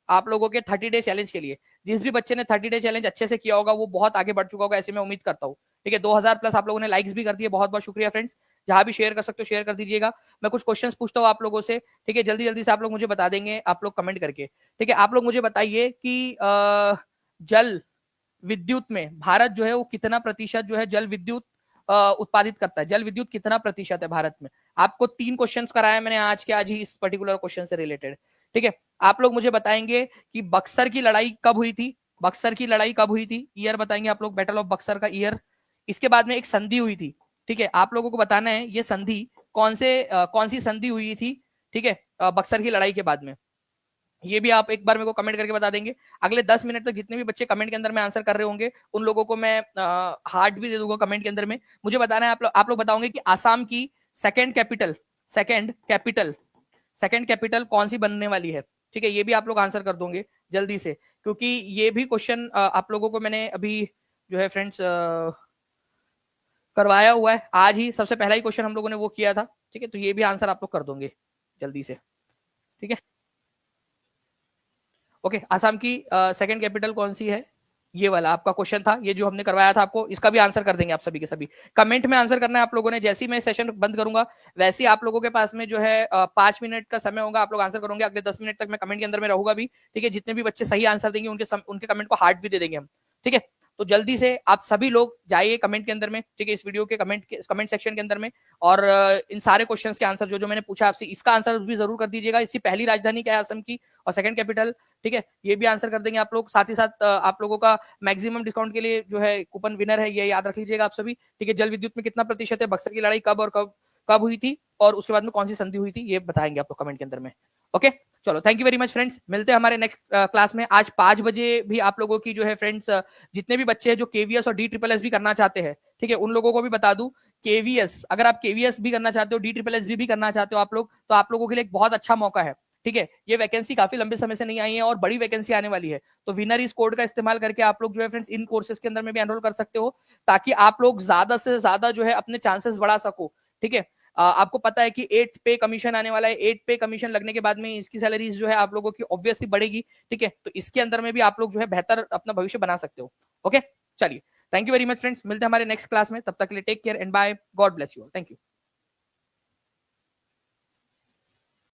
आप लोगों के 30 डे चैलेंज के लिए, जिस भी बच्चे ने 30 डे चैलेंज अच्छे से किया होगा वो बहुत आगे बढ़ चुका होगा, ऐसे मैं उम्मीद करता हूँ, ठीक है। 2000 प्लस आप लोगों ने लाइक्स भी कर दिए, बहुत बहुत शुक्रिया फ्रेंड्स। जहां भी शेयर कर सकते हो शेयर कर दीजिएगा। मैं कुछ क्वेश्चंस पूछता हूँ आप लोगों से, ठीक है, जल्दी जल्दी से आप लोग मुझे बता देंगे, आप लोग कमेंट करके, ठीक है। आप लोग मुझे बताइए कि जल विद्युत में भारत जो है वो कितना प्रतिशत जो है जल विद्युत उत्पादित करता है, जल विद्युत कितना प्रतिशत है भारत में। आपको 3 क्वेश्चंस कराया मैंने आज के आज ही इस पर्टिकुलर क्वेश्चन से रिलेटेड, ठीक है। आप लोग मुझे बताएंगे कि बक्सर की लड़ाई कब हुई थी, बक्सर की लड़ाई कब हुई थी, ईयर बताएंगे आप लोग, बैटल ऑफ बक्सर का ईयर। इसके बाद में एक संधि हुई थी, ठीक है, आप लोगों को बताना है ये संधि कौन सी संधि हुई थी, ठीक है, बक्सर की लड़ाई के बाद में। ये भी आप एक बार मेरे को कमेंट करके बता देंगे। अगले 10 मिनट तक जितने भी बच्चे कमेंट के अंदर में आंसर कर रहे होंगे उन लोगों को मैं हार्ट भी दे दूंगा कमेंट के अंदर में। मुझे बताना है, आप लोग बताओगे कि आसाम की second capital second capital second capital कौन सी बनने वाली है, ठीक है। ये भी आप लोग आंसर कर दोगे जल्दी से, क्योंकि ये भी क्वेश्चन आप लोगों को मैंने अभी जो है फ्रेंड्स करवाया हुआ है, आज ही सबसे पहला ही क्वेश्चन हम लोगों ने वो किया था, ठीक है। तो ये भी आंसर आप लोग कर दोगे जल्दी से, ठीक है। ओके, आसाम की सेकंड कैपिटल कौन सी है, ये वाला आपका क्वेश्चन था, ये जो हमने करवाया था आपको, इसका भी आंसर कर देंगे आप सभी के सभी। कमेंट में आंसर करना है आप लोगों ने, जैसे ही मैं सेशन बंद करूंगा वैसे ही आप लोगों के पास में जो है 5 मिनट का समय होगा, आप लोग आंसर करोगे। अगले 10 मिनट तक मैं कमेंट के अंदर में रहूंगा भी, ठीक है। जितने भी बच्चे सही आंसर देंगे उनके कमेंट को हार्ट भी दे देंगे हम, ठीक है। तो जल्दी से आप सभी लोग जाइए कमेंट के अंदर में, ठीक है, इस वीडियो के कमेंट सेक्शन के अंदर में, और इन सारे क्वेश्चंस के आंसर जो मैंने पूछा आपसे इसका आंसर भी जरूर कर दीजिएगा। इसकी पहली राजधानी क्या है असम की, और सेकंड कैपिटल, ठीक है, ये भी आंसर कर देंगे आप लोग। साथ ही साथ आप लोगों का मैक्सिमम डिस्काउंट के लिए जो है कूपन विनर है, ये याद रख लीजिएगा आप सभी, ठीक है। जल विद्युत में कितना प्रतिशत है, बक्सर की लड़ाई कब और कब हुई थी, और उसके बाद में कौन सी संधि हुई थी, ये बताएंगे आप लोग कमेंट के अंदर में। ओके, चलो, thank you very much friends, मिलते हैं हमारे नेक्स्ट क्लास में। आज 5 बजे भी आप लोगों की जो है फ्रेंड्स, जितने भी बच्चे हैं जो केवीएस और DSSS भी करना चाहते हैं, ठीक है, उन लोगों को भी बता दूं, केवीएस अगर आप केवीएस भी करना चाहते हो, DSSS भी करना चाहते हो आप लोग, तो आप लोगों के लिए एक बहुत अच्छा मौका है, ठीक है। ये वैकेंसी काफी लंबे समय से नहीं आई है और बड़ी वैकेंसी आने वाली है, तो विनर इस कोड का इस्तेमाल करके आप लोग जो है फ्रेंड्स इन कोर्सेज के अंदर में भी एनरोल कर सकते हो, ताकि आप लोग ज्यादा से ज्यादा जो है अपने चांसेस बढ़ा सको, ठीक है। आपको पता है कि 8 पे कमीशन आने वाला है, 8 पे कमीशन लगने के बाद में इसकी सैलरीज जो है आप लोगों की ऑब्वियसली बढ़ेगी, ठीक है। तो इसके अंदर में भी आप लोग जो है बेहतर अपना भविष्य बना सकते हो। ओके, चलिए, thank you very much friends, मिलते हैं हमारे नेक्स्ट क्लास में, तब तक के लिए take care and bye, God bless you all, thank you.